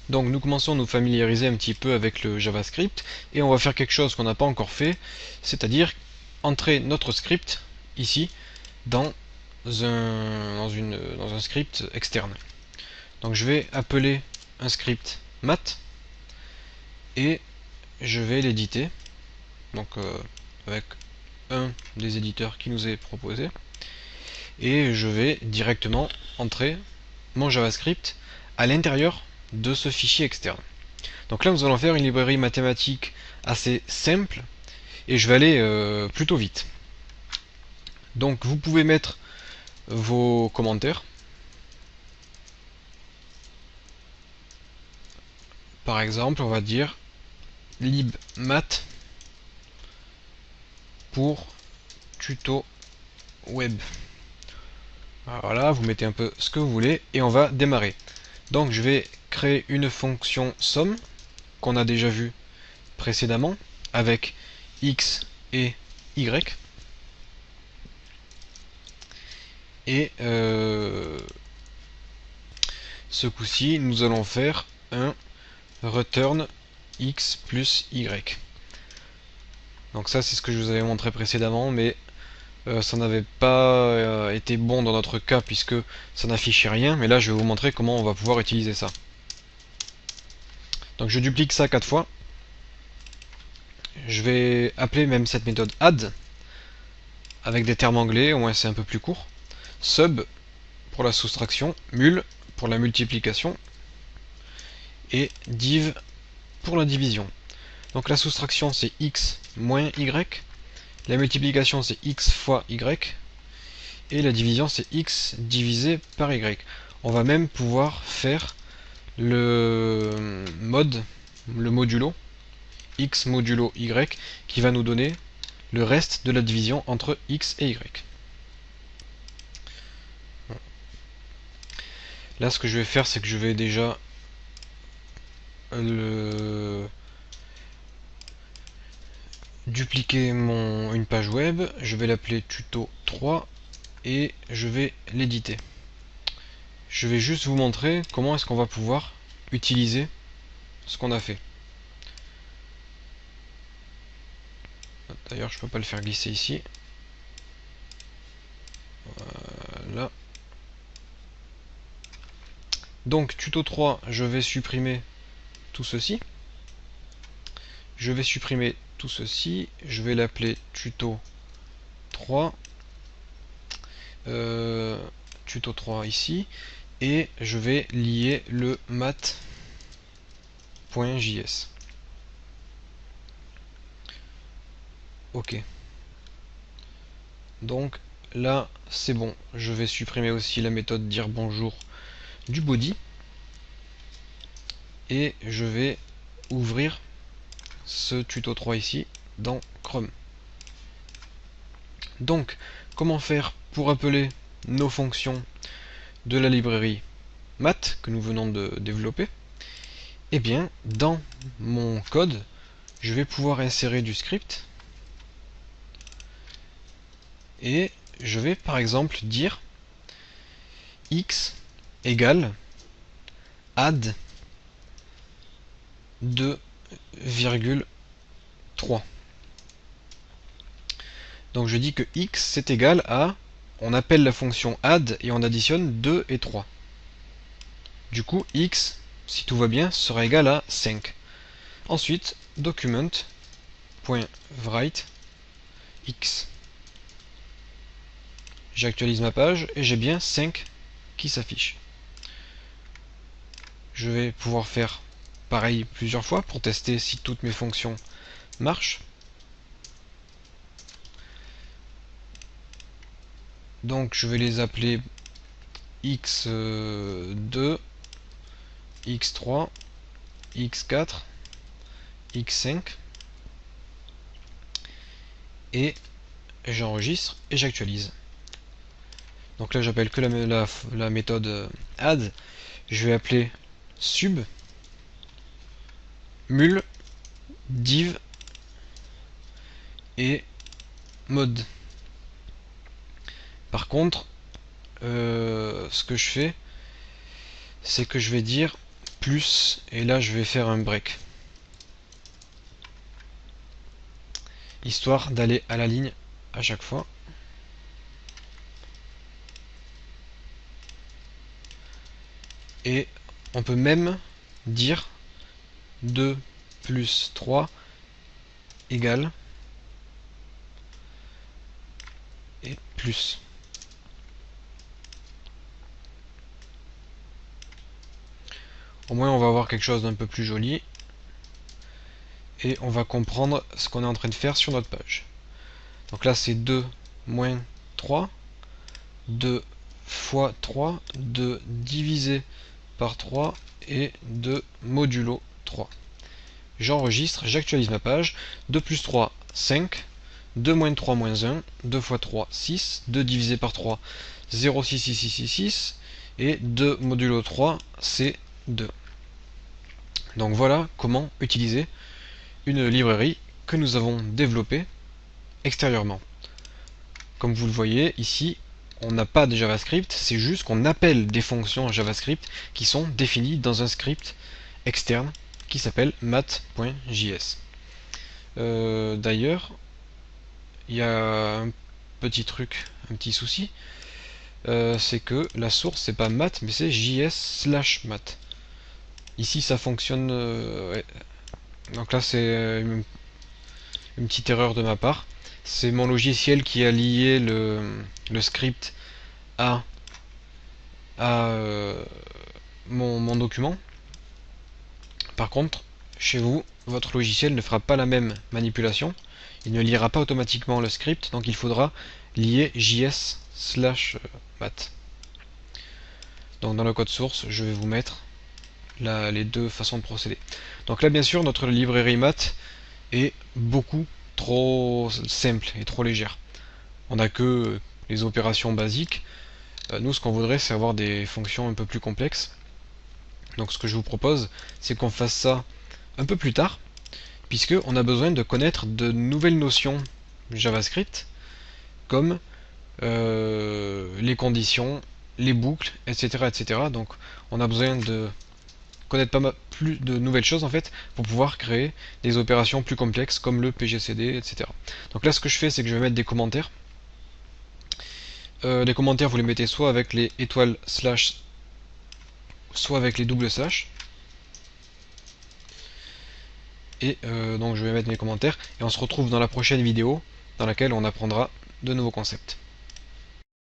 Donc nous commençons à nous familiariser un petit peu avec le JavaScript et on va faire quelque chose qu'on n'a pas encore fait, c'est-à-dire entrer notre script ici dans un script externe. Donc je vais appeler un script math et je vais l'éditer, donc avec un des éditeurs qui nous est proposé, et je vais directement entrer mon JavaScript à l'intérieur de ce fichier externe. Donc là nous allons faire une librairie mathématique assez simple et je vais aller plutôt vite. Donc vous pouvez mettre vos commentaires. Par exemple, on va dire libmath pour tuto web. Voilà, vous mettez un peu ce que vous voulez et on va démarrer. Donc je vais créer une fonction somme qu'on a déjà vue précédemment avec x et y. Et ce coup-ci, nous allons faire un return x plus y. Donc ça, c'est ce que je vous avais montré précédemment, mais ça n'avait pas été bon dans notre cas puisque ça n'affichait rien. Mais là, je vais vous montrer comment on va pouvoir utiliser ça. Donc je duplique ça 4 fois. Je vais appeler même cette méthode add avec des termes anglais, au moins c'est un peu plus court. Sub pour la soustraction, mul pour la multiplication et div pour la division. Donc la soustraction c'est x moins y, la multiplication c'est x fois y et la division c'est x divisé par y. On va même pouvoir faire le mode, le modulo x modulo y qui va nous donner le reste de la division entre x et y. Là ce que je vais faire c'est que je vais déjà dupliquer une page web, je vais l'appeler tuto 3 et je vais l'éditer. Je vais juste vous montrer comment est-ce qu'on va pouvoir utiliser ce qu'on a fait. D'ailleurs je peux pas le faire glisser ici. Voilà. Donc tuto 3, je vais supprimer tout ceci. Je vais supprimer tout ceci. Je vais l'appeler tuto 3. Tuto 3 ici. Et je vais lier le math.js. Ok. Donc là c'est bon. Je vais supprimer aussi la méthode dire bonjour du body. Et je vais ouvrir ce tuto 3 ici dans Chrome. Donc, comment faire pour appeler nos fonctions de la librairie math que nous venons de développer? Eh bien, dans mon code, je vais pouvoir insérer du script et je vais par exemple dire x égale add 2,3. Donc je dis que x c'est égal à, on appelle la fonction add et on additionne 2 et 3. Du coup x, si tout va bien, sera égal à 5. Ensuite, document.write x. J'actualise ma page et j'ai bien 5 qui s'affichent. Je vais pouvoir faire pareil plusieurs fois pour tester si toutes mes fonctions marchent. Donc je vais les appeler x2, x3, x4, x5 et j'enregistre et j'actualise. Donc là j'appelle que la méthode add. Je vais appeler sub mul div et mode. Par contre, ce que je fais, c'est que je vais dire plus, et là je vais faire un break. Histoire d'aller à la ligne à chaque fois. Et on peut même dire 2 plus 3 égale et plus. Au moins on va avoir quelque chose d'un peu plus joli. Et on va comprendre ce qu'on est en train de faire sur notre page. Donc là c'est 2 moins 3. 2 fois 3. 2 divisé par 3. Et 2 modulo 3. J'enregistre, j'actualise ma page. 2 plus 3, 5. 2 moins 3 moins 1. 2 fois 3, 6. 2 divisé par 3, 0, 6, 6, 6, 6, 6. Et 2 modulo 3, c'est 2. Donc voilà comment utiliser une librairie que nous avons développée extérieurement. Comme vous le voyez ici, on n'a pas de JavaScript, c'est juste qu'on appelle des fonctions JavaScript qui sont définies dans un script externe qui s'appelle math.js. D'ailleurs, il y a un petit truc, un petit souci, c'est que la source c'est pas math mais c'est js/math. Ici ça fonctionne, ouais. Donc là c'est une petite erreur de ma part. C'est mon logiciel qui a lié le script à mon document. Par contre, chez vous, votre logiciel ne fera pas la même manipulation. Il ne lira pas automatiquement le script, donc il faudra lier js/math. Donc dans le code source, je vais vous mettre les deux façons de procéder. Donc là, bien sûr, notre librairie math est beaucoup trop simple et trop légère. On n'a que les opérations basiques. Nous, ce qu'on voudrait, c'est avoir des fonctions un peu plus complexes. Donc ce que je vous propose, c'est qu'on fasse ça un peu plus tard, puisque on a besoin de connaître de nouvelles notions JavaScript, comme les conditions, les boucles, etc., etc. Donc on a besoin de connaître pas mal plus de nouvelles choses en fait pour pouvoir créer des opérations plus complexes comme le PGCD, etc. Donc là ce que je fais c'est que je vais mettre des commentaires. Les commentaires vous les mettez soit avec les étoiles slash, soit avec les doubles slash. Et donc je vais mettre mes commentaires et on se retrouve dans la prochaine vidéo dans laquelle on apprendra de nouveaux concepts.